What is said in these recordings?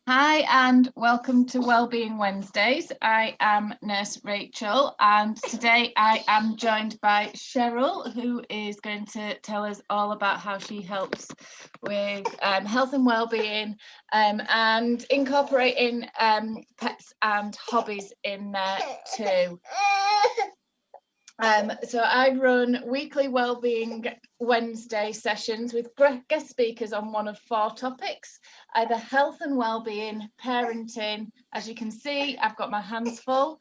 Hi and welcome to Wellbeing Wednesdays. I am Nurse Rachel and today I am joined by Cheryl, who is going to tell us all about how she helps with health and wellbeing and incorporating pets and hobbies in there too. So I run weekly Wellbeing Wednesday sessions with guest speakers on one of 4 topics, either health and wellbeing, parenting. As you can see, I've got my hands full,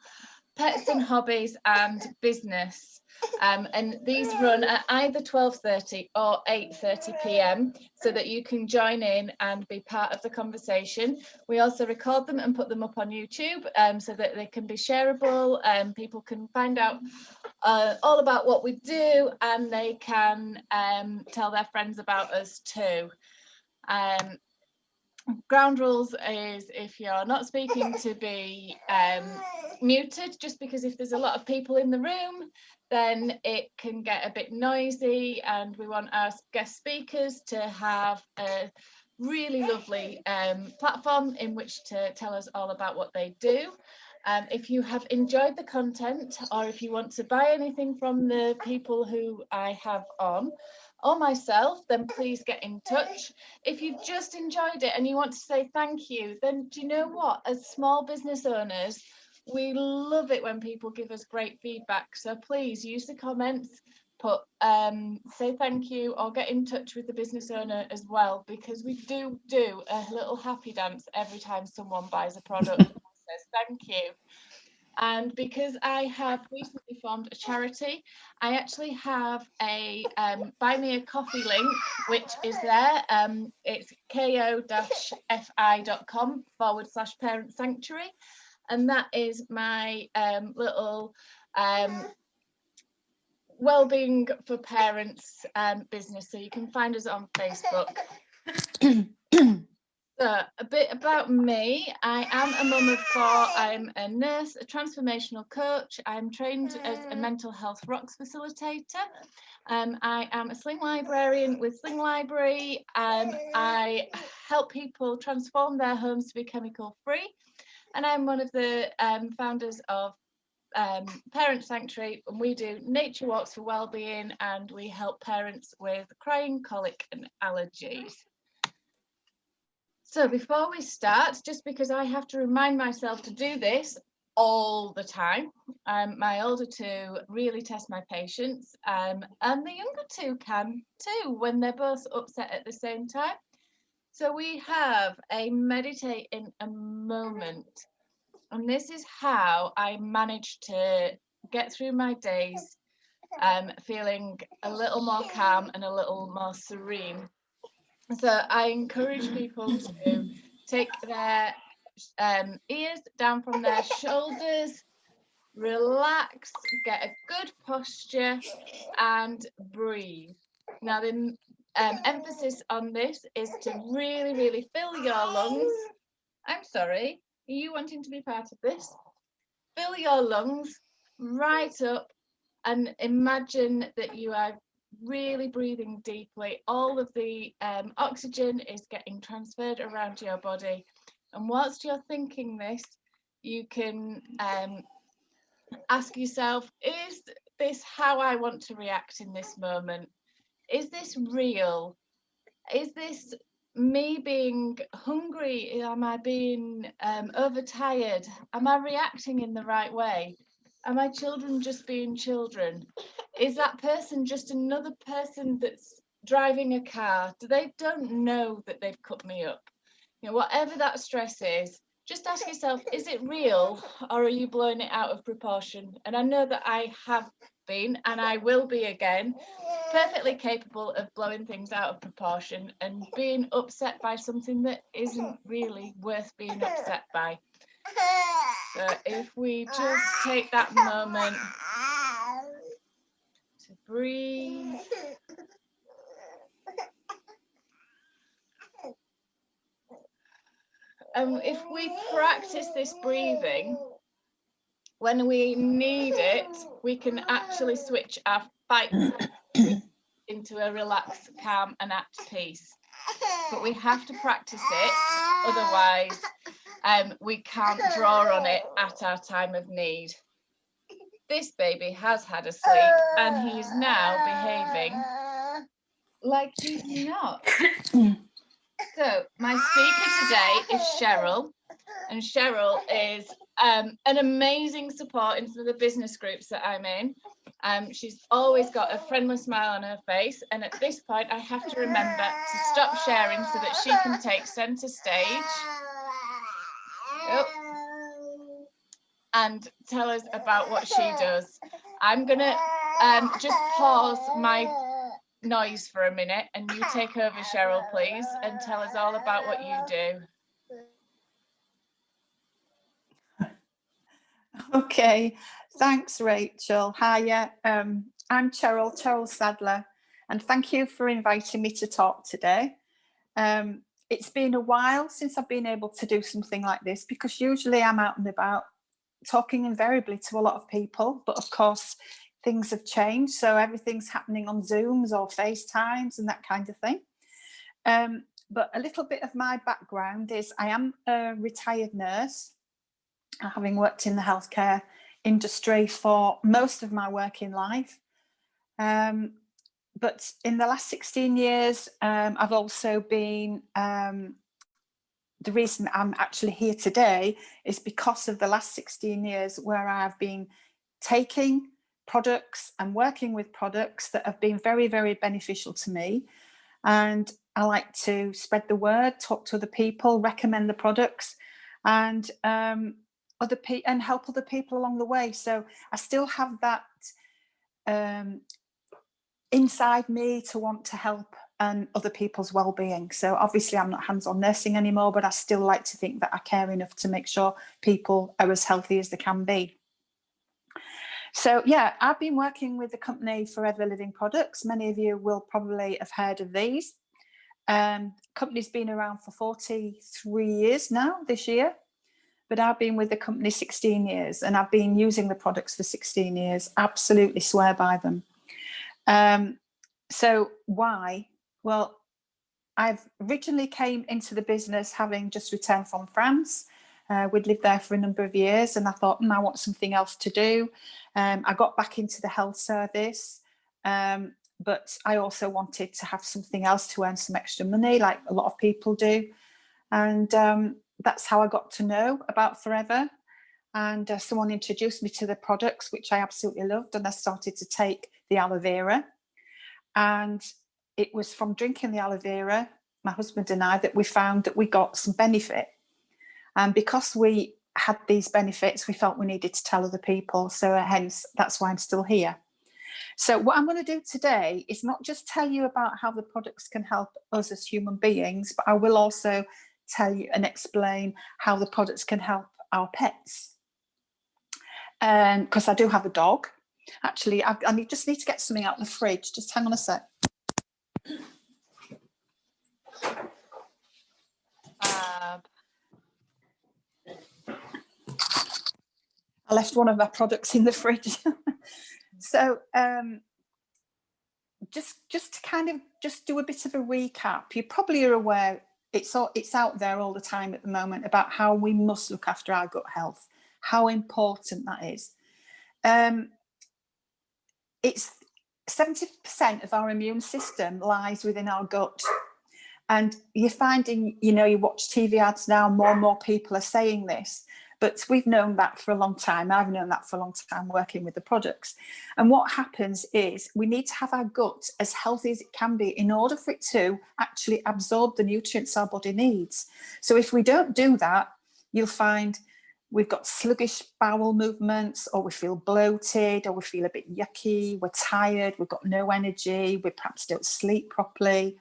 pets and hobbies, and business. And these run at either 12:30 or 8:30 p.m. so that you can join in and be part of the conversation. We also record them and put them up on YouTube so that they can be shareable and people can find out all about what we do, and they can tell their friends about us too. Ground rules is if you're not speaking to be muted, just because if there's a lot of people in the room then it can get a bit noisy, and we want our guest speakers to have a really lovely platform in which to tell us all about what they do. If you have enjoyed the content, or if you want to buy anything from the people who I have on or myself, then please get in touch. If you've just enjoyed it and you want to say thank you, then do you know what? As small business owners, we love it when people give us great feedback. So please use the comments, put say thank you, or get in touch with the business owner as well, because we do a little happy dance every time someone buys a product and says thank you. And because I have recently formed a charity, I actually have a buy me a coffee link, which is there. It's ko-fi.com/parent sanctuary. And that is my little wellbeing for parents business. So you can find us on Facebook. So a bit about me. I am a mum of 4. I'm a nurse, a transformational coach. I'm trained as a mental health rocks facilitator. I am a sling librarian with Sling Library. I help people transform their homes to be chemical free. And I'm one of the founders of Parent Sanctuary, and we do nature walks for wellbeing, and we help parents with crying, colic and allergies. So before we start, just because I have to remind myself to do this all the time, my older 2 really test my patience, and the younger 2 can too when they're both upset at the same time. So we have a meditate in a moment, and this is how I manage to get through my days feeling a little more calm and a little more serene. So I encourage people to take their ears down from their shoulders, relax, get a good posture, and breathe. Now, the emphasis on this is to really, really fill your lungs. I'm sorry, are you wanting to be part of this? Fill your lungs right up and imagine that you are really breathing deeply. All of the oxygen is getting transferred around your body, and whilst you're thinking this, you can ask yourself, is this how I want to react in this moment? Is this real? Is this me being hungry? Am I being overtired? Am I reacting in the right way? Are my children just being children? Is that person just another person that's driving a car? They don't know that they've cut me up. You know, whatever that stress is, just ask yourself, is it real, or are you blowing it out of proportion? And I know that I have been, and I will be again, perfectly capable of blowing things out of proportion and being upset by something that isn't really worth being upset by. So if we just take that moment to breathe. If we practice this breathing, when we need it, we can actually switch our fight into a relaxed, calm and at peace. But we have to practice it, otherwise we can't draw on it at our time of need. This baby has had a sleep and he's now behaving like he's not. So my speaker today is Cheryl, and Cheryl is an amazing support into the business groups that I'm in. She's always got a friendly smile on her face, and at this point I have to remember to stop sharing so that she can take centre stage. And tell us about what she does. I'm gonna just pause my noise for a minute and you take over, Cheryl, please, and tell us all about what you do. Okay, thanks Rachel. Hiya, I'm Cheryl Sadler, and thank you for inviting me to talk today. It's been a while since I've been able to do something like this, because usually I'm out and about talking invariably to a lot of people, but of course things have changed, so everything's happening on Zooms or FaceTimes and that kind of thing. But a little bit of my background is I am a retired nurse, having worked in the healthcare industry for most of my working life. But in the last 16 years, I've also been, the reason I'm actually here today is because of the last 16 years where I've been taking products and working with products that have been very, very beneficial to me. And I like to spread the word, talk to other people, recommend the products, and help other people along the way. So I still have that inside me to want to help and other people's well-being. So obviously I'm not hands-on nursing anymore, but I still like to think that I care enough to make sure people are as healthy as they can be. So yeah, I've been working with the company Forever Living Products. Many of you will probably have heard of these. Company's been around for 43 years now this year, but I've been with the company 16 years and I've been using the products for 16 years. Absolutely swear by them. So why? Well, I've originally came into the business having just returned from France. We'd lived there for a number of years and I thought, I want something else to do. I got back into the health service, but I also wanted to have something else to earn some extra money, like a lot of people do. And that's how I got to know about Forever. And someone introduced me to the products, which I absolutely loved. And I started to take the aloe vera. And it was from drinking the aloe vera, my husband and I, that we found that we got some benefit. And because we had these benefits, we felt we needed to tell other people. So hence, that's why I'm still here. So what I'm going to do today is not just tell you about how the products can help us as human beings, but I will also tell you and explain how the products can help our pets. Because I do have a dog. Actually, I just need to get something out of the fridge. Just hang on a sec. I left one of my products in the fridge. So just to kind of just do a bit of a recap, you probably are aware it's out there all the time at the moment about how we must look after our gut health, how important that is. It's 70% of our immune system lies within our gut. And you're finding, you watch TV ads now, more and more people are saying this, but we've known that for a long time. I've known that for a long time working with the products. And what happens is we need to have our gut as healthy as it can be in order for it to actually absorb the nutrients our body needs. So if we don't do that, you'll find we've got sluggish bowel movements, or we feel bloated, or we feel a bit yucky, we're tired, we've got no energy, we perhaps don't sleep properly.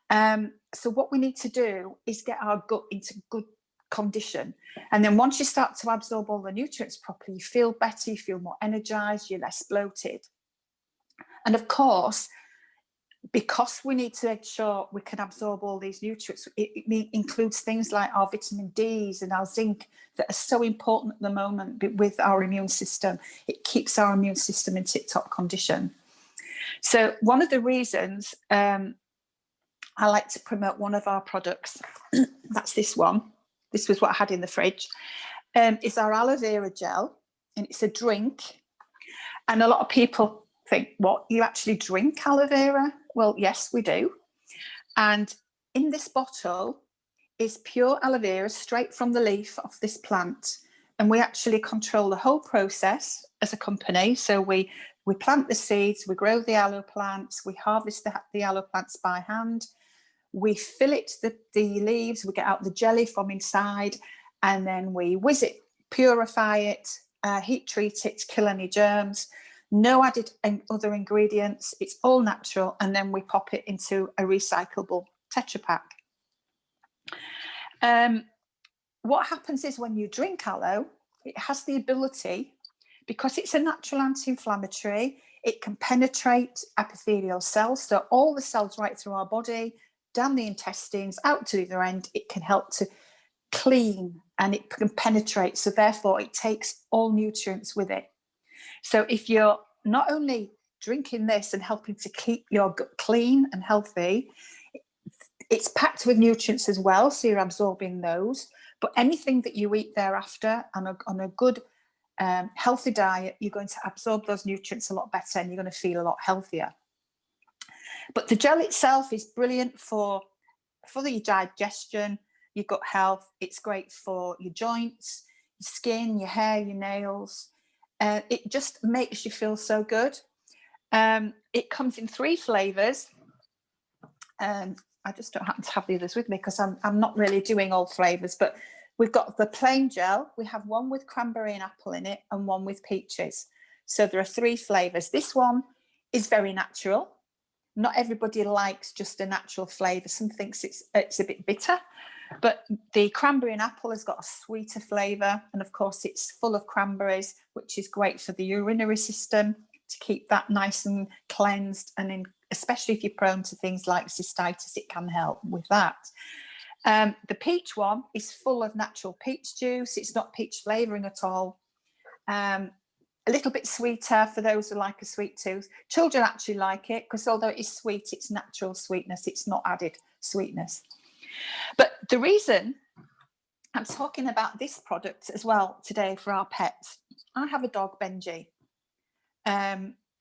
So what we need to do is get our gut into good condition. And then once you start to absorb all the nutrients properly, you feel better, you feel more energized, you're less bloated. And of course, because we need to make sure we can absorb all these nutrients, it includes things like our vitamin D's and our zinc that are so important at the moment with our immune system. It keeps our immune system in tip-top condition. So one of the reasons I like to promote one of our products, that's this one. this was what I had in the fridge, is our aloe vera gel, and it's a drink. And a lot of people think, what, you actually drink aloe vera? Well, yes, we do. And in this bottle is pure aloe vera straight from the leaf of this plant. And we actually control the whole process as a company. So we plant the seeds, we grow the aloe plants, we harvest the aloe plants by hand, we fillet the leaves, we get out the jelly from inside, and then we whiz it, purify it, heat treat it to kill any germs. No added other ingredients. It's all natural. And then we pop it into a recyclable Tetra Pak. What happens is when you drink aloe, it has the ability, because it's a natural anti-inflammatory, it can penetrate epithelial cells. So all the cells right through our body, down the intestines, out to the other end, it can help to clean and it can penetrate. So therefore it takes all nutrients with it. So if you're not only drinking this and helping to keep your gut clean and healthy, it's packed with nutrients as well, so you're absorbing those. But anything that you eat thereafter on a good, healthy diet, you're going to absorb those nutrients a lot better and you're going to feel a lot healthier. But the gel itself is brilliant for your digestion, your gut health. It's great for your joints, your skin, your hair, your nails. It just makes you feel so good. It comes in 3 flavours. I just don't happen to have the others with me because I'm not really doing all flavours, but we've got the plain gel. We have one with cranberry and apple in it and one with peaches. So there are 3 flavours. This one is very natural. Not everybody likes just a natural flavour. Some thinks it's a bit bitter, but the cranberry and apple has got a sweeter flavour. And of course it's full of cranberries, which is great for the urinary system to keep that nice and cleansed. And especially if you're prone to things like cystitis, it can help with that. The peach one is full of natural peach juice. It's not peach flavouring at all. A little bit sweeter for those who like a sweet tooth. Children actually like it because although it is sweet, it's natural sweetness. It's not added sweetness. But the reason I'm talking about this product as well today for our pets, I have a dog, Benji.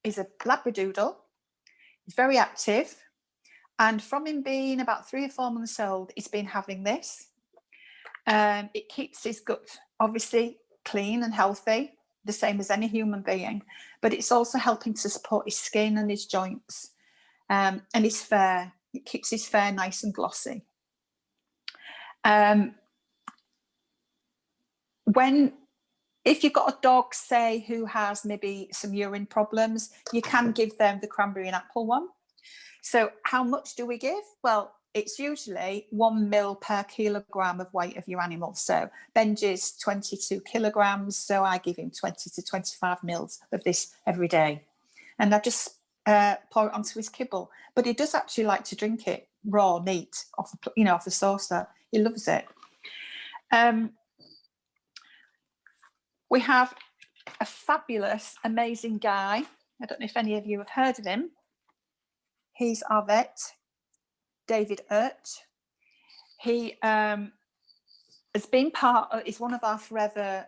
He's a Labradoodle. He's very active. And from him being about 3 or 4 months old, he's been having this. It keeps his gut obviously clean and healthy, the same as any human being, but it's also helping to support his skin and his joints, and his fur. It keeps his fur nice and glossy. If you've got a dog, say, who has maybe some urine problems, you can give them the cranberry and apple one. So how much do we give? Well, it's usually 1 ml per kilogram of weight of your animal. So Benji's 22 kilograms, so I give him 20 to 25 mils of this every day. And I just pour it onto his kibble. But he does actually like to drink it raw, neat, off the saucer. He loves it. We have a fabulous, amazing guy. I don't know if any of you have heard of him. He's our vet, David Urt. He has been is one of our forever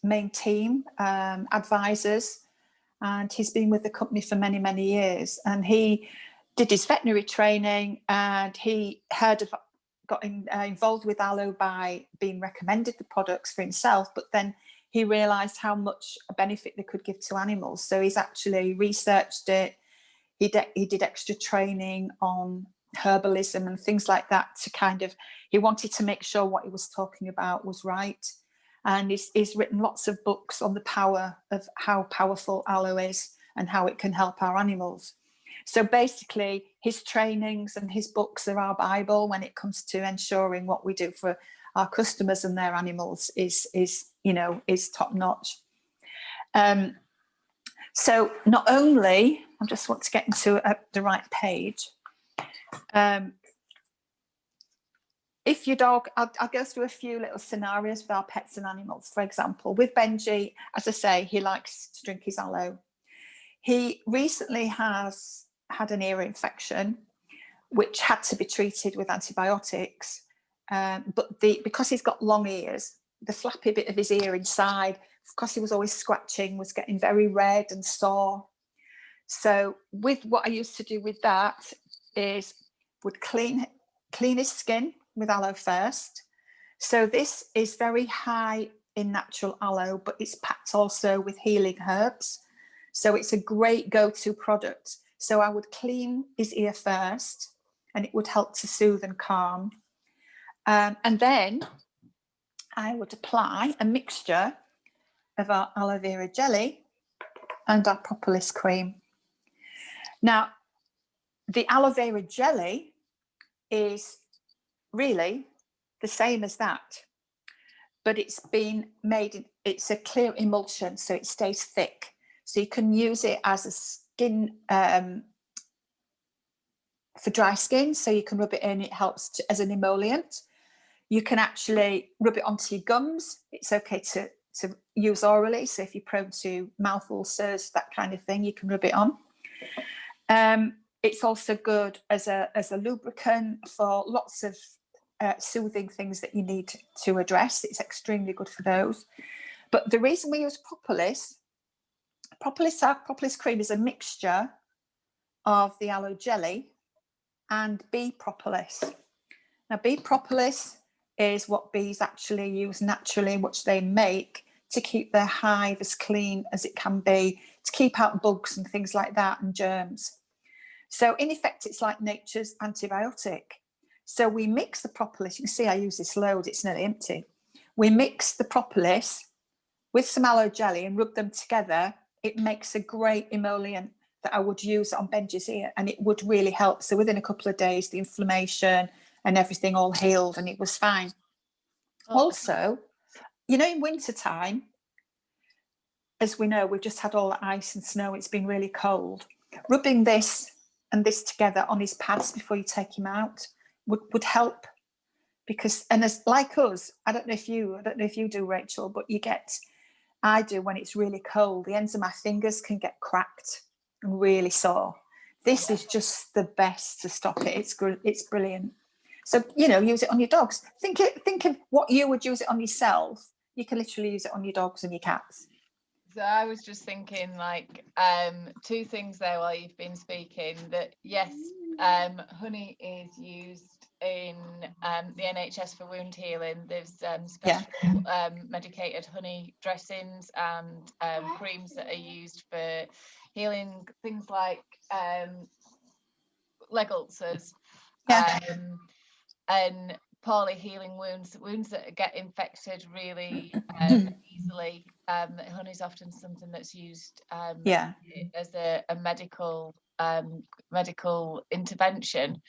main team advisors, and he's been with the company for many, many years. And he did his veterinary training, and he got involved with Aloe by being recommended the products for himself, but then he realised how much a benefit they could give to animals. So he's actually researched it. He did extra training on herbalism and things like that he wanted to make sure what he was talking about was right. And he's written lots of books on the power of how powerful aloe is and how it can help our animals. So basically his trainings and his books are our Bible when it comes to ensuring what we do for our customers and their animals is top notch. So not only, I just want to get into the right page. If your dog, I'll go through a few little scenarios for our pets and animals. For example, with Benji, as I say, he likes to drink his aloe. He recently has had an ear infection, which had to be treated with antibiotics. but because he's got long ears, the flappy bit of his ear inside, because he was always scratching, was getting very red and sore. So with what I used to do with that is would clean his skin with aloe first. So this is very high in natural aloe, but it's packed also with healing herbs. So it's a great go-to product. So I would clean his ear first, and it would help to soothe and calm. And then I would apply a mixture of our aloe vera jelly and our propolis cream. Now, the aloe vera jelly is really the same as that, but it's been made, it's a clear emulsion, so it stays thick. So you can use it as a skin, for dry skin, so you can rub it in, it helps as an emollient. You can actually rub it onto your gums. It's okay to use orally, so if you're prone to mouth ulcers, that kind of thing, you can rub it on. It's also good as a lubricant for lots of soothing things that you need to address. It's extremely good for those. But the reason we use propolis cream is a mixture of the aloe jelly and bee propolis. Now, bee propolis is what bees actually use naturally, which they make to keep their hive as clean as it can be, to keep out bugs and things like that and germs. So in effect, it's like nature's antibiotic. So we mix the propolis. You can see I use this load, it's nearly empty. We mix the propolis with some aloe jelly and rub them together. It makes a great emollient that I would use on Benji's ear, and it would really help. So within a couple of days, the inflammation and everything all healed, and it was fine. Oh. Also, you know, in winter time, as we know, we've just had all the ice and snow, it's been really cold. Rubbing this and this together on his pads before you take him out would help, because, and as like us, I don't know if you do, Rachel, but I do when it's really cold, the ends of my fingers can get cracked and really sore. This is just the best to stop it. It's brilliant. So, you know, use it on your dogs. Think of what you would use it on yourself. You can literally use it on your dogs and your cats. So I was just thinking, like, two things there while you've been speaking. That yes, honey is used in the NHS for wound healing. There's special medicated honey dressings and creams that are used for healing things like leg ulcers, and poorly healing wounds that get infected really easily. Honey's often something that's used as a medical intervention.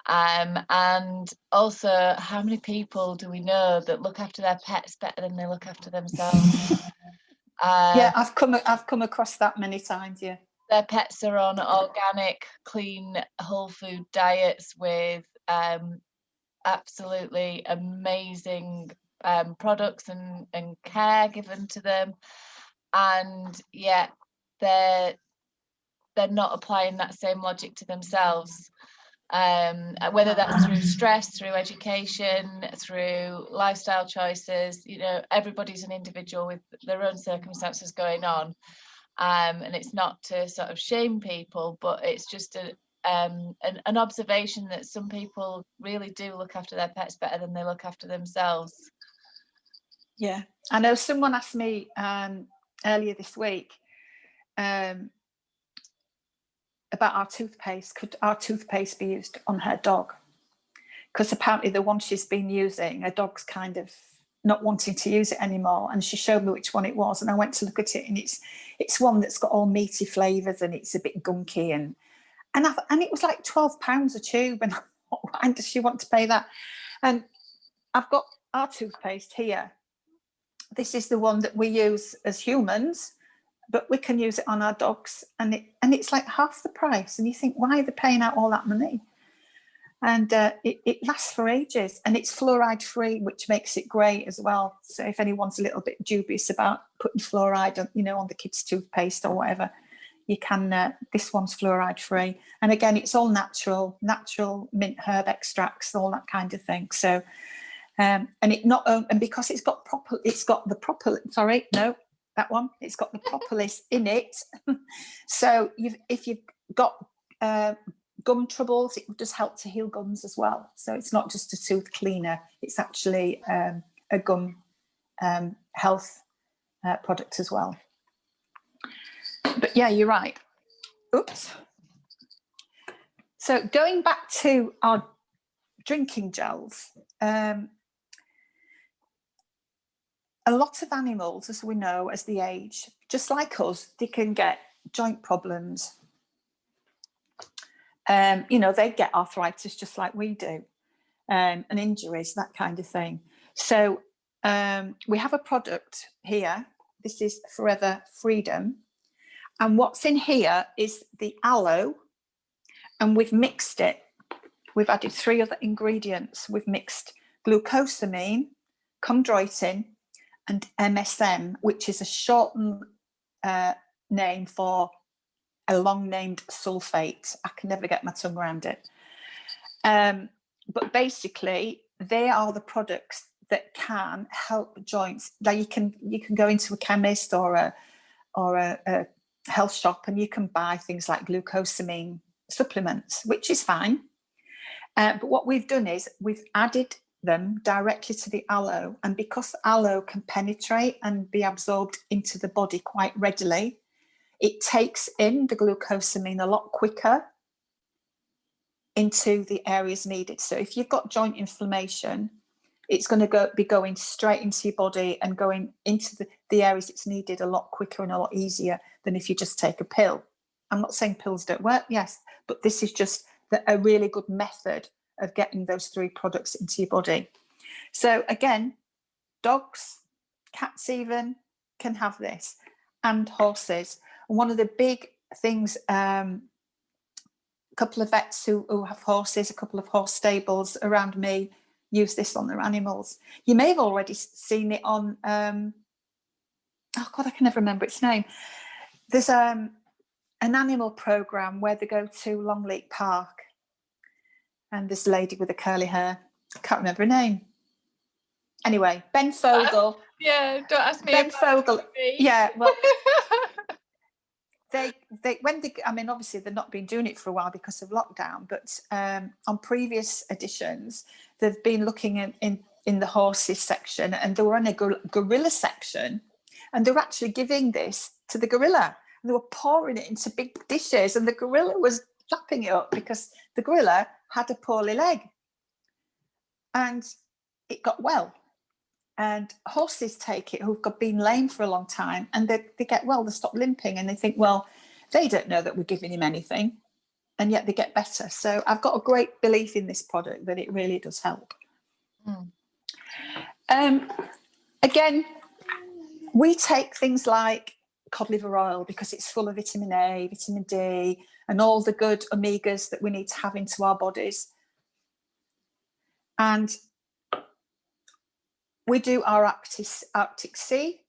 And also, how many people do we know that look after their pets better than they look after themselves? I've come across that many times. Yeah, their pets are on organic, clean, whole food diets with absolutely amazing products and care given to them, and yet they're not applying that same logic to themselves, whether that's through stress, through education, through lifestyle choices. You know, everybody's an individual with their own circumstances going on, and it's not to sort of shame people, but it's just an observation that some people really do look after their pets better than they look after themselves. Yeah, I know someone asked me earlier this week about our toothpaste. Could our toothpaste be used on her dog? Because apparently the one she's been using, her dog's kind of not wanting to use it anymore, and she showed me which one it was, and I went to look at it, and it's one that's got all meaty flavours, and it's a bit gunky, and it was like £12 a tube, and why does she want to pay that? And I've got our toothpaste here. This is the one that we use as humans, but we can use it on our dogs, and it's like half the price. And you think, why are they paying out all that money? And it lasts for ages, and it's fluoride free, which makes it great as well. So if anyone's a little bit dubious about putting fluoride on, you know, on the kids' toothpaste or whatever, you can, this one's fluoride free. And again, it's all natural mint herb extracts, all that kind of thing. So, and it not, and because it's got the propolis in it. So if you've got gum troubles, it does help to heal gums as well. So it's not just a tooth cleaner, it's actually a gum health product as well. But yeah, you're right. Oops. So going back to our drinking gels, a lot of animals, as we know, as they age, just like us, they can get joint problems. You know, they get arthritis just like we do, and injuries, that kind of thing. So we have a product here. This is Forever Freedom. And what's in here is the aloe, and we've mixed it. We've added 3 other ingredients. We've mixed glucosamine, chondroitin, and MSM, which is a shortened name for a long named sulfate. I can never get my tongue around it. But basically, they are the products that can help joints. Now you can go into a chemist or a health shop, and you can buy things like glucosamine supplements, which is fine. But what we've done is we've added them directly to the aloe, and because aloe can penetrate and be absorbed into the body quite readily, it takes in the glucosamine a lot quicker into the areas needed. So if you've got joint inflammation, it's going to be going straight into your body and going into the areas it's needed a lot quicker and a lot easier than if you just take a pill. I'm not saying pills don't work, yes, but this is just a really good method of getting those 3 products into your body. So again, dogs, cats even can have this, and horses. And one of the big things, a couple of vets who have horses, a couple of horse stables around me, use this on their animals. You may have already seen it on, oh God, I can never remember its name. There's an animal program where they go to Longleat Park, and this lady with the curly hair, I can't remember her name. Anyway, Ben Fogle. Yeah, don't ask me. Ben Fogle. Yeah, well, they I mean, obviously they've not been doing it for a while because of lockdown, but on previous editions, they've been looking in the horses section, and they were in a gorilla section, and they were actually giving this to the gorilla. And they were pouring it into big dishes, and the gorilla was lapping it up because the gorilla had a poorly leg, and it got well. And horses take it who've been lame for a long time, and they get well, they stop limping, and they think, well, they don't know that we're giving him anything, and yet they get better. So I've got a great belief in this product that it really does help. Again, we take things like cod liver oil because it's full of vitamin A, vitamin D, and all the good omegas that we need to have into our bodies. And we do our Arctic Sea,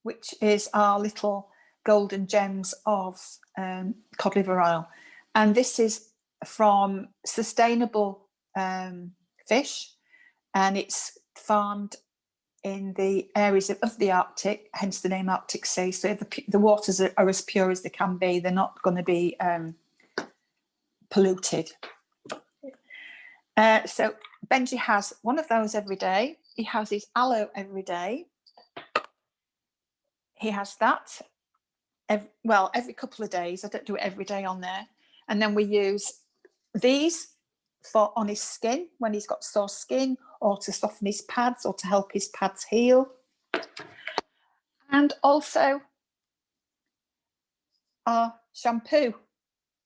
which is our little golden gems of cod liver oil. And this is from sustainable fish, and it's farmed in the areas of the Arctic, hence the name Arctic Sea. So the waters are as pure as they can be. They're not going to be polluted. So Benji has one of those every day. He has his aloe every day. He has that every couple of days. I don't do it every day on there. And then we use these on his skin when he's got sore skin, or to soften his pads, or to help his pads heal. And also our shampoo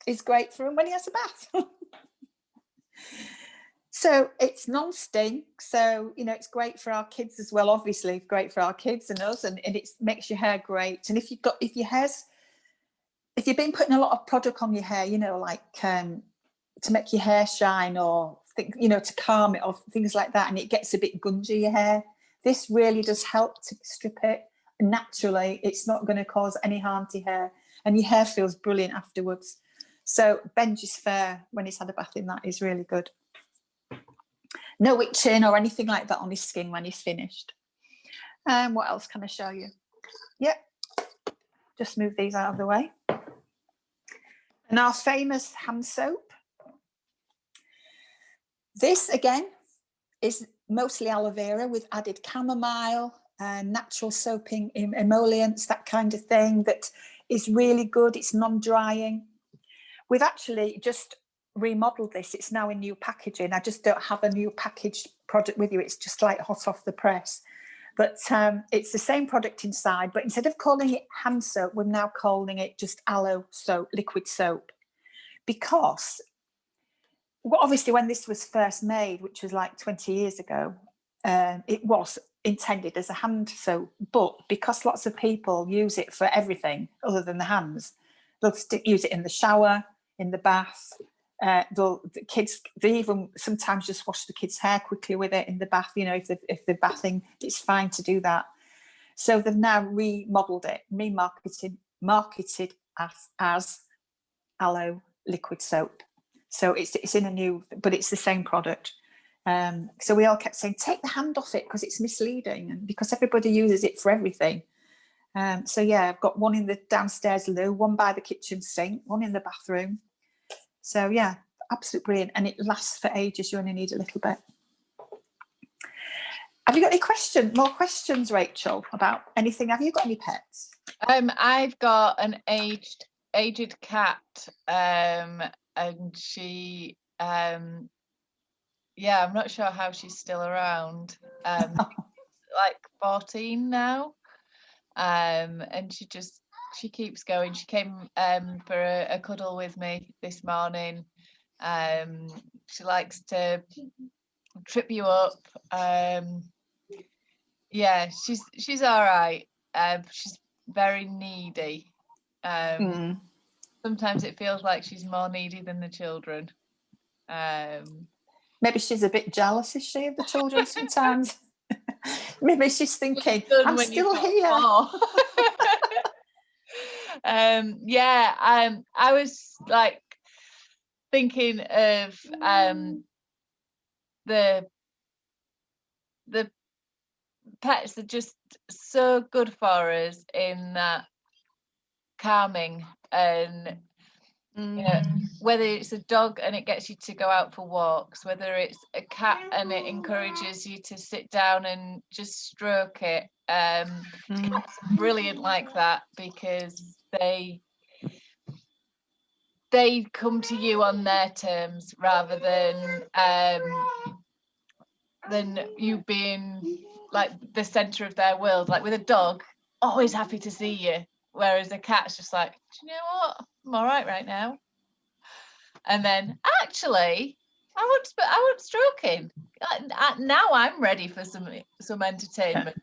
is great for him when he has a bath. So it's non-stink, so you know it's great for our kids as well. Obviously, great for our kids and us, and it makes your hair great. And if you've been putting a lot of product on your hair, you know, like to make your hair shine, or to calm it, or things like that, and it gets a bit gungy, your hair, this really does help to strip it naturally. It's not going to cause any harm to your hair, and your hair feels brilliant afterwards. So Benji's Fair, when he's had a bath in that, is really good. No itching or anything like that on his skin when he's finished. What else can I show you? Yep, just move these out of the way. And our famous hand soap. This again is mostly aloe vera with added chamomile and natural soaping emollients, that kind of thing, that is really good. It's non-drying. We've actually just remodeled this. It's now in new packaging. I just don't have a new packaged product with you. It's just like hot off the press. But it's the same product inside, but instead of calling it hand soap, we're now calling it just aloe soap, liquid soap. Because, well, obviously when this was first made, which was like 20 years ago, it was intended as a hand soap. But because lots of people use it for everything other than the hands, they'll use it in the shower, in the bath. The kids, they even sometimes just wash the kids' hair quickly with it in the bath. You know, if they're bathing, it's fine to do that. So they've now remodeled it, marketed as aloe liquid soap. So it's in a new, but it's the same product. So we all kept saying, take the hand off it because it's misleading, and because everybody uses it for everything. So yeah, I've got one in the downstairs loo, one by the kitchen sink, one in the bathroom. So yeah, absolutely brilliant, and it lasts for ages. You only need a little bit. Have you got any more questions, Rachel, about anything? Have you got any pets? I've got an aged cat, and she, yeah, I'm not sure how she's still around. Like 14 now, and she keeps going. She came for a cuddle with me this morning. She likes to trip you up. Yeah, she's all right. She's very needy. Sometimes it feels like she's more needy than the children. Maybe she's a bit jealous, is she, of the children sometimes? Maybe she's thinking, I'm still here. Yeah, I was like thinking of the pets are just so good for us in that calming, and you know, whether it's a dog and it gets you to go out for walks, whether it's a cat and it encourages you to sit down and just stroke it. Cats are brilliant like that because they come to you on their terms rather than you being like the center of their world. Like with a dog, always happy to see you, whereas a cat's just like, do you know what, I'm all right now. And then actually I want stroking. Now I'm ready for some entertainment.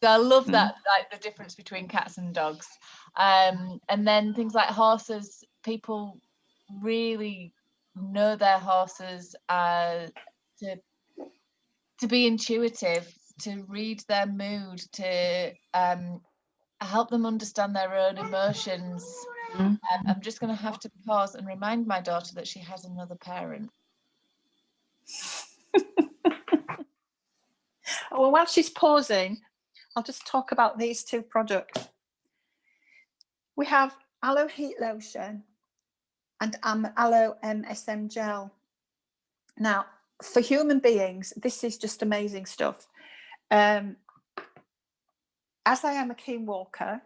So I love that, like the difference between cats and dogs. And then things like horses, people really know their horses to be intuitive, to read their mood, to help them understand their own emotions. I'm just going to have to pause and remind my daughter that she has another parent. Well, while she's pausing, I'll just talk about these two products. We have Aloe Heat Lotion and Aloe MSM Gel. Now, for human beings, this is just amazing stuff. As I am a keen walker,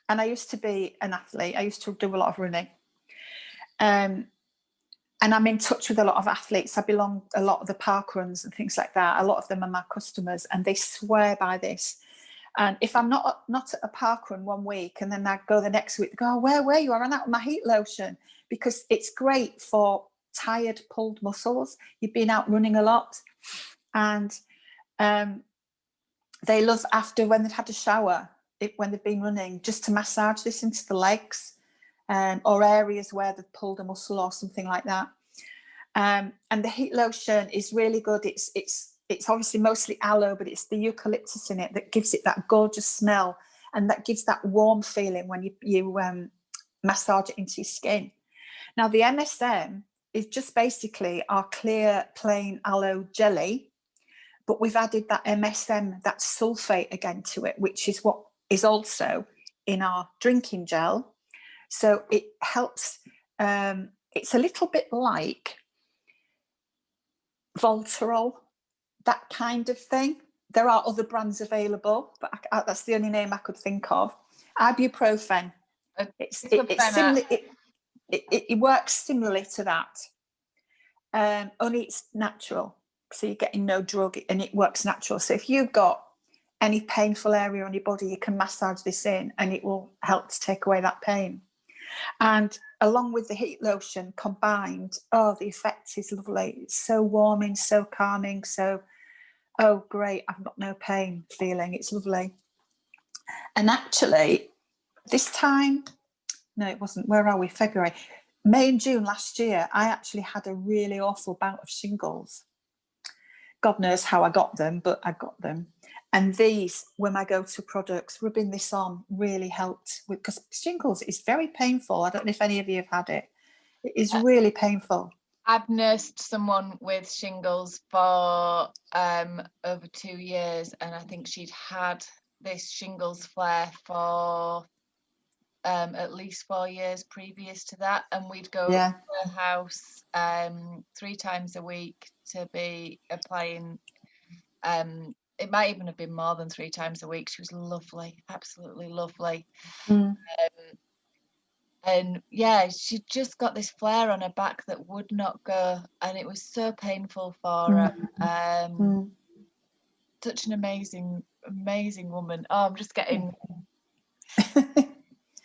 and I used to be an athlete, I used to do a lot of running. And I'm in touch with a lot of athletes. I belong a lot of the park runs and things like that. A lot of them are my customers, and they swear by this. And if I'm not at a park run one week and then I go the next week, they go, oh, where were you? I ran out of my heat lotion, because it's great for tired, pulled muscles. You've been out running a lot, and they love after when they've had a shower, when they've been running, just to massage this into the legs, or areas where they've pulled a muscle or something like that. And the heat lotion is really good. It's obviously mostly aloe, but it's the eucalyptus in it that gives it that gorgeous smell, and that gives that warm feeling when you massage it into your skin. Now, the MSM is just basically our clear, plain aloe jelly, but we've added that MSM, that sulfate again to it, which is what is also in our drinking gel. So it helps, it's a little bit like Voltarol, that kind of thing. There are other brands available, but that's the only name I could think of. Ibuprofen. It works similarly to that, only it's natural. So you're getting no drug and it works natural. So if you've got any painful area on your body, you can massage this in and it will help to take away that pain. And along with the heat lotion combined, oh, the effect is lovely. It's so warming, so calming, so, oh, great, I've got no pain feeling. It's lovely. And actually, this time, no, it wasn't. Where are we? February. May and June last year, I actually had a really awful bout of shingles. God knows how I got them, but I got them. And these were my go-to products. Rubbing this on really helped, because shingles is very painful. I don't know if any of you have had it. It is really painful. I've nursed someone with shingles for over 2 years, and I think she'd had this shingles flare for at least 4 years previous to that, and we'd go to her house 3 times a week to be applying. It might even have been more than 3 times a week. She was lovely, absolutely lovely. And yeah, she just got this flare on her back that would not go, and it was so painful for her. Such an amazing woman. Oh, I'm just getting.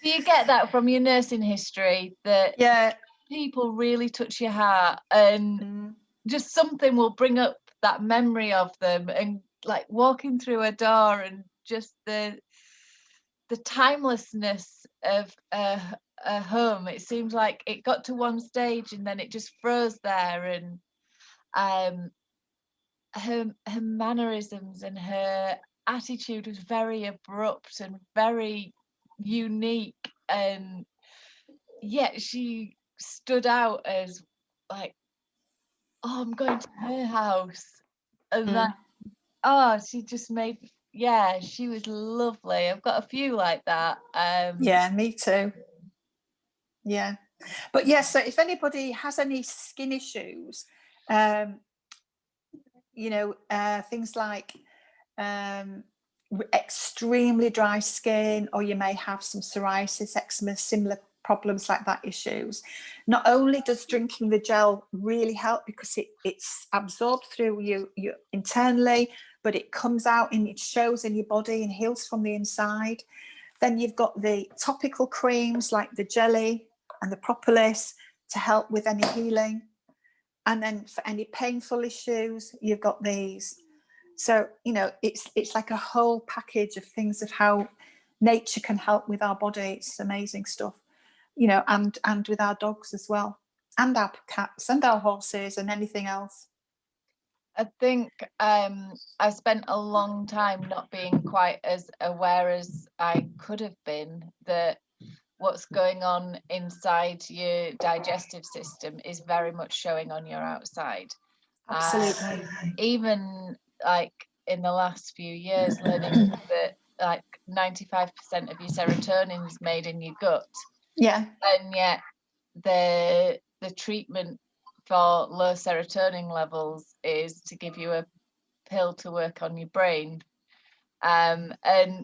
Do you get that from your nursing history, that people really touch your heart, and just something will bring up that memory of them, and like walking through a door and just the timelessness of a home. It seems like it got to one stage and then it just froze there, and her mannerisms and her attitude was very abrupt and very unique, and yet she stood out as like, oh, I'm going to her house, and that, oh, she just made, yeah, she was lovely. I've got a few like that. Yeah, me too. Yeah, but yeah, so if anybody has any skin issues, you know, things like extremely dry skin, or you may have some psoriasis, eczema, similar problems like that issues. Not only does drinking the gel really help, because it's absorbed through you internally, but it comes out and it shows in your body and heals from the inside. Then you've got the topical creams like the jelly and the propolis to help with any healing. And then for any painful issues, you've got these. So, you know, it's like a whole package of things of how nature can help with our body. It's amazing stuff, you know, and with our dogs as well, and our cats and our horses and anything else. I think I spent a long time not being quite as aware as I could have been that what's going on inside your digestive system is very much showing on your outside. Absolutely. Even like in the last few years, learning that like 95% of your serotonin is made in your gut. Yeah. And yet the treatment for low serotonin levels is to give you a pill to work on your brain. And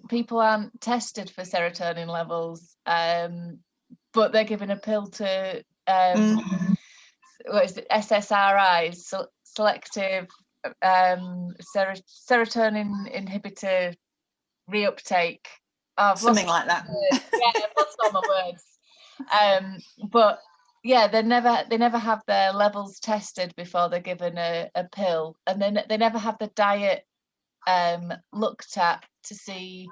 people aren't tested for serotonin levels, but they're given a pill to what is it, SSRIs, selective serotonin inhibitor reuptake. Something like that. Yeah, I've lost all my words. But yeah, they never have their levels tested before they're given a pill, and then they never have the diet looked at to see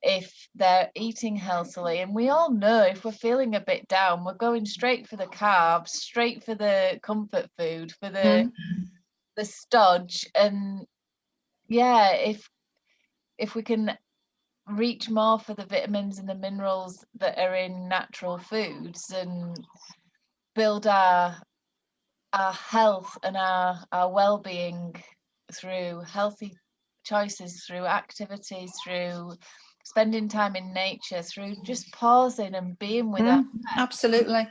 if they're eating healthily. And we all know if we're feeling a bit down, we're going straight for the carbs, straight for the comfort food, for the stodge. And yeah, if we can reach more for the vitamins and the minerals that are in natural foods, and build our health and our well-being through healthy choices, through activities, through spending time in nature, through just pausing and being with our absolutely.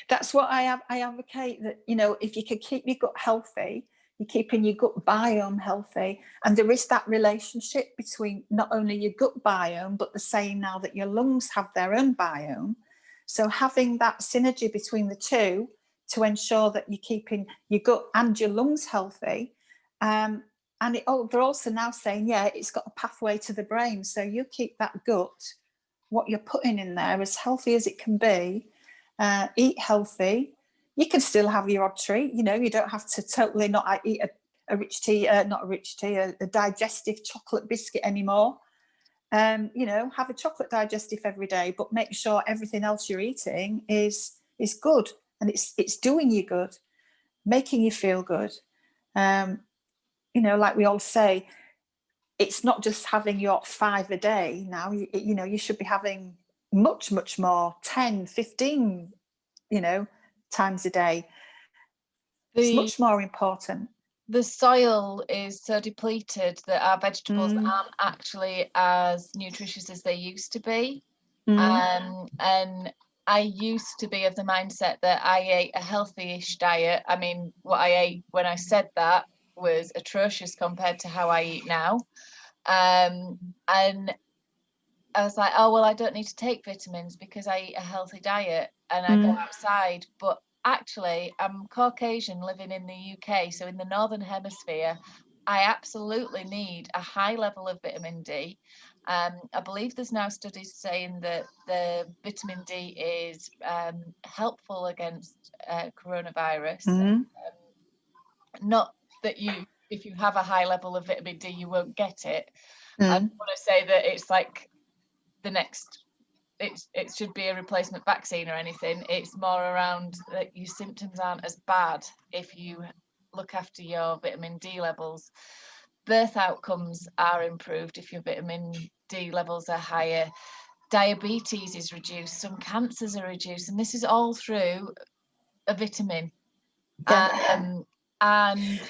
That's what I advocate, that, you know, if you can keep your gut healthy, you're keeping your gut biome healthy. And there is that relationship between not only your gut biome, but the saying now that your lungs have their own biome. So having that synergy between the two to ensure that you're keeping your gut and your lungs healthy. And they're also now saying, yeah, it's got a pathway to the brain. So you keep that gut, what you're putting in there, as healthy as it can be. Eat healthy. You can still have your odd treat. You know, you don't have to totally not eat a digestive chocolate biscuit anymore. You know, have a chocolate digestive every day, but make sure everything else you're eating is good, and it's doing you good, making you feel good. You know, like we all say, it's not just having your 5 a day now. You know, you should be having much more, 10, 15, you know, times a day. It's much more important. The soil is so depleted that our vegetables aren't actually as nutritious as they used to be. And I used to be of the mindset that I ate a healthy-ish diet. I mean, what I ate when I said that was atrocious compared to how I eat now. And I was like, oh, well, I don't need to take vitamins because I eat a healthy diet and I go outside. But actually, I'm Caucasian living in the UK. So in the Northern Hemisphere, I absolutely need a high level of vitamin D. I believe there's now studies saying that the vitamin D is helpful against coronavirus. Not that if you have a high level of vitamin D, you won't get it. I want to say that it's like the next, it should be a replacement vaccine or anything. It's more around that your symptoms aren't as bad if you look after your vitamin D levels. Birth outcomes are improved if your vitamin D levels are higher. Diabetes is reduced, some cancers are reduced, and this is all through a vitamin. And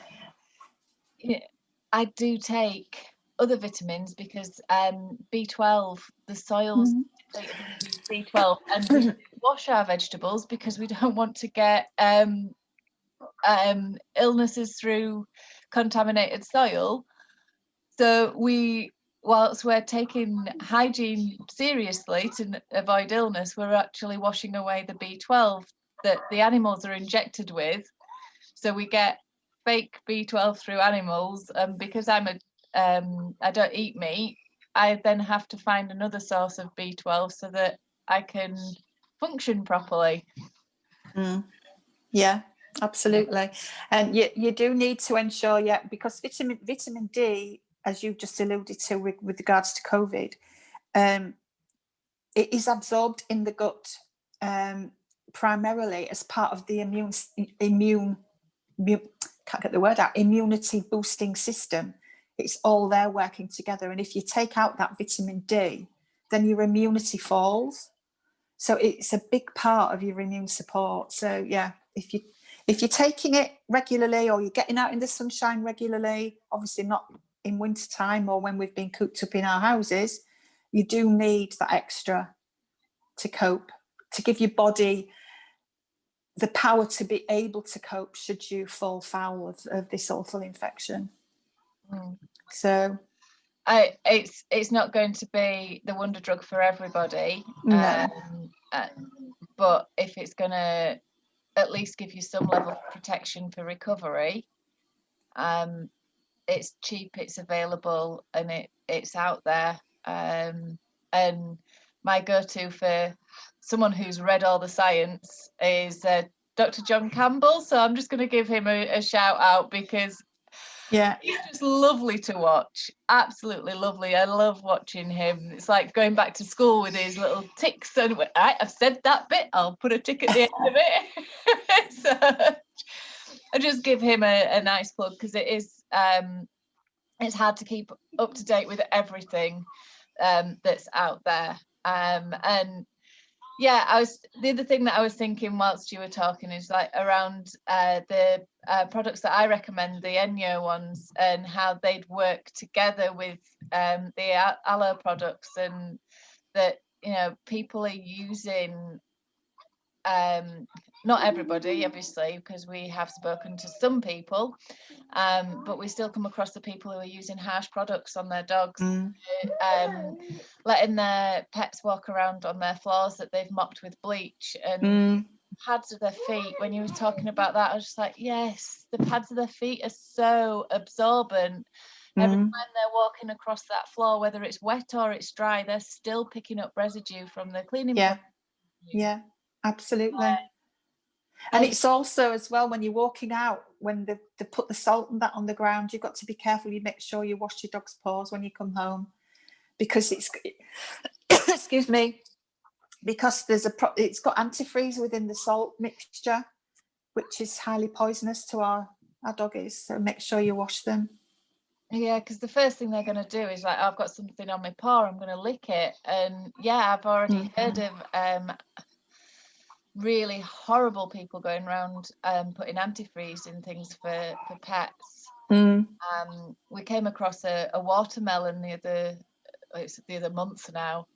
I do take other vitamins because B12, the soil's depleted of B12, and we wash our vegetables because we don't want to get illnesses through contaminated soil. So whilst we're taking hygiene seriously to avoid illness, we're actually washing away the B12 that the animals are injected with. So we get fake B12 through animals, and because I don't eat meat, I then have to find another source of B12 so that I can function properly. Yeah, absolutely. And you do need to ensure, because vitamin D, as you just alluded to with regards to COVID, it is absorbed in the gut primarily as part of the immunity boosting system. It's all there working together. And if you take out that vitamin D, then your immunity falls. So it's a big part of your immune support. So yeah, if you're taking it regularly, or you're getting out in the sunshine regularly, obviously not in winter time or when we've been cooped up in our houses, you do need that extra to cope, to give your body the power to be able to cope should you fall foul of this awful infection. So it's not going to be the wonder drug for everybody. No. But if it's going to at least give you some level of protection for recovery, it's cheap, it's available, and it's out there. And my go-to for someone who's read all the science is Dr. John Campbell. So I'm just going to give him a shout out because he's just lovely to watch. Absolutely lovely. I love watching him. It's like going back to school with his little ticks. And I've said that bit, I'll put a tick at the end of it. So I just give him a nice plug because it is it's hard to keep up to date with everything. that's out there. And yeah, the other thing that I was thinking whilst you were talking is like around the products that I recommend, the Enyo ones, and how they'd work together with the Aloe products, and that, you know, people are using, not everybody obviously, because we have spoken to some people, but we still come across the people who are using harsh products on their dogs, letting their pets walk around on their floors that they've mopped with bleach, and pads of their feet. When you were talking about that, I was just like, yes, the pads of their feet are so absorbent. Every time they're walking across that floor, whether it's wet or it's dry, they're still picking up residue from the cleaning product. Yeah, absolutely. And it's also as well, when you're walking out, when they put the salt and that on the ground, you've got to be careful. You make sure you wash your dog's paws when you come home, because it's excuse me, because it's got antifreeze within the salt mixture, which is highly poisonous to our doggies. So make sure you wash them. Yeah, because the first thing they're going to do is like, oh, I've got something on my paw, I'm going to lick it. And yeah, I've already heard of really horrible people going around putting antifreeze in things for pets. We came across a watermelon the other month now,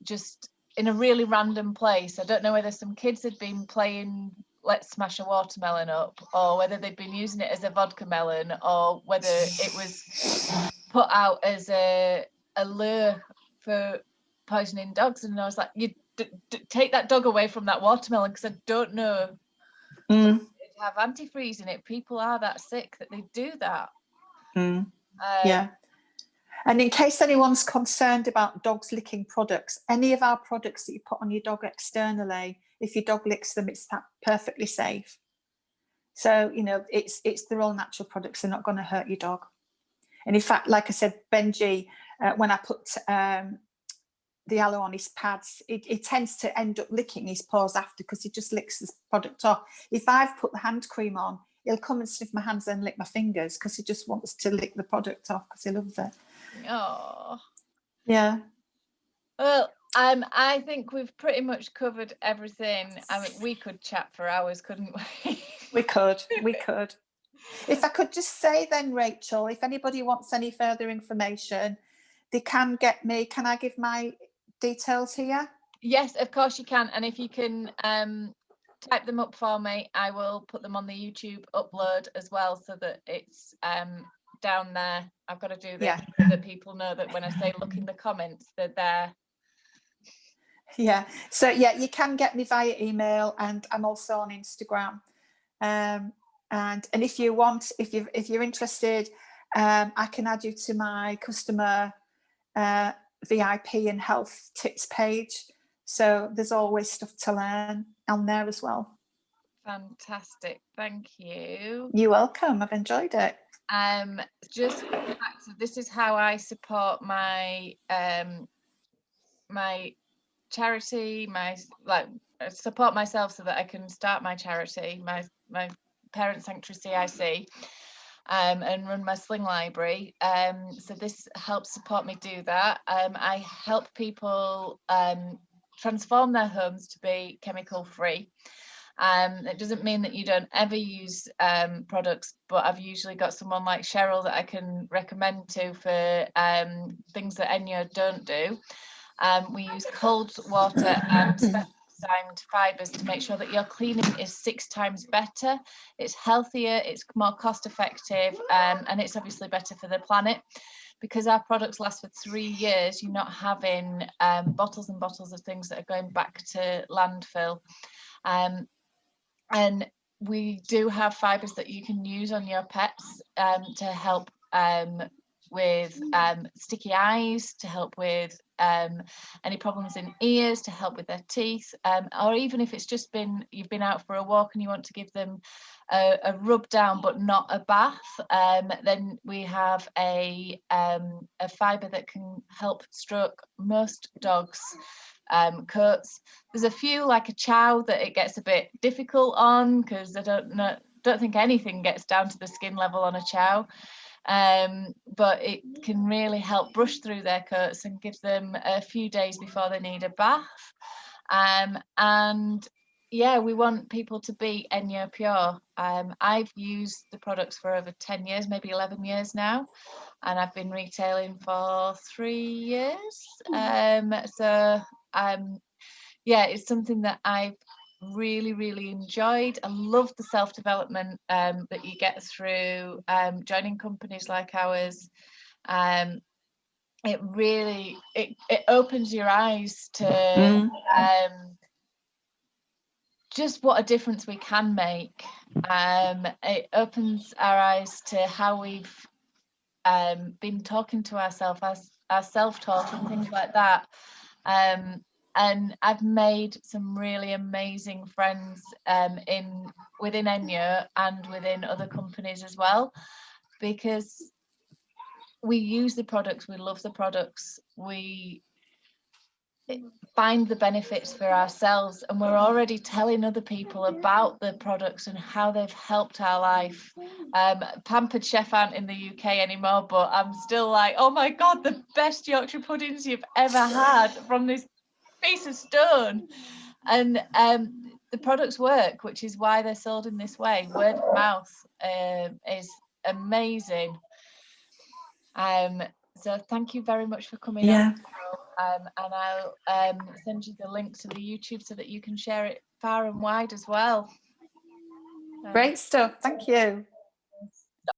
just in a really random place. I don't know whether some kids had been playing let's smash a watermelon up, or whether they'd been using it as a vodka melon, or whether it was put out as a lure for poisoning dogs. And I was like, you take that dog away from that watermelon, because I don't know if it have antifreeze in it. People are that sick that they do that. Yeah. And in case anyone's concerned about dogs licking products, any of our products that you put on your dog externally, if your dog licks them, it's perfectly safe. So, you know, it's the all natural products. They're not going to hurt your dog. And in fact, like I said, Benji, when I put the Aloe on his pads, it tends to end up licking his paws after, because he just licks the product off. If I've put the hand cream on, he'll come and sniff my hands and lick my fingers, because he just wants to lick the product off because he loves it. Oh, yeah. Well, I think we've pretty much covered everything. I mean, we could chat for hours, couldn't we? We could. If I could just say then, Rachel, if anybody wants any further information, they can get me. Can I give my details here? Yes, of course you can. And if you can type them up for me, I will put them on the YouTube upload as well, so that it's down there. I've got to do this so that people know that when I say look in the comments, they're there. Yeah. So yeah, you can get me via email, and I'm also on Instagram. And if you want, if you're interested, I can add you to my customer VIP and health tips page. So there's always stuff to learn on there as well. Fantastic, thank you. You're welcome. I've enjoyed it. Just this is how I support my my charity, support myself so that I can start my charity, my Parent Sanctuary CIC, and run my sling library. So this helps support me do that. I help people transform their homes to be chemical free. It doesn't mean that you don't ever use products, but I've usually got someone like Cheryl that I can recommend to for things that Enyo don't do. We use cold water and specified fibres to make sure that your cleaning is 6 times better. It's healthier, it's more cost effective, and it's obviously better for the planet. Because our products last for 3 years, you're not having bottles and bottles of things that are going back to landfill. And we do have fibres that you can use on your pets to help with sticky eyes, to help with any problems in ears, to help with their teeth, or even if it's just you've been out for a walk and you want to give them a rub down but not a bath, then we have a fibre that can help stroke most dogs' coats. There's a few like a chow that it gets a bit difficult on, because I don't think anything gets down to the skin level on a chow. but it can really help brush through their coats and give them a few days before they need a bath. And yeah, we want people to be Enyo Pure. I've used the products for over 10 years, maybe 11 years now, and I've been retailing for 3 years. Yeah, it's something that I've really enjoyed. I love the self-development that you get through joining companies like ours. It really it opens your eyes to just what a difference we can make. It opens our eyes to how we've been talking to ourselves, our self-talk and things like that. And I've made some really amazing friends within Enyo and within other companies as well, because we use the products, we love the products, we find the benefits for ourselves, and we're already telling other people about the products and how they've helped our life. Pampered Chef aren't in the UK anymore, but I'm still like, oh my God, the best Yorkshire puddings you've ever had from this piece of stone. And the products work, which is why they're sold in this way. Word of mouth is amazing. So thank you very much for coming on. And I'll send you the link to the YouTube so that you can share it far and wide as well. Great stuff. Thank you.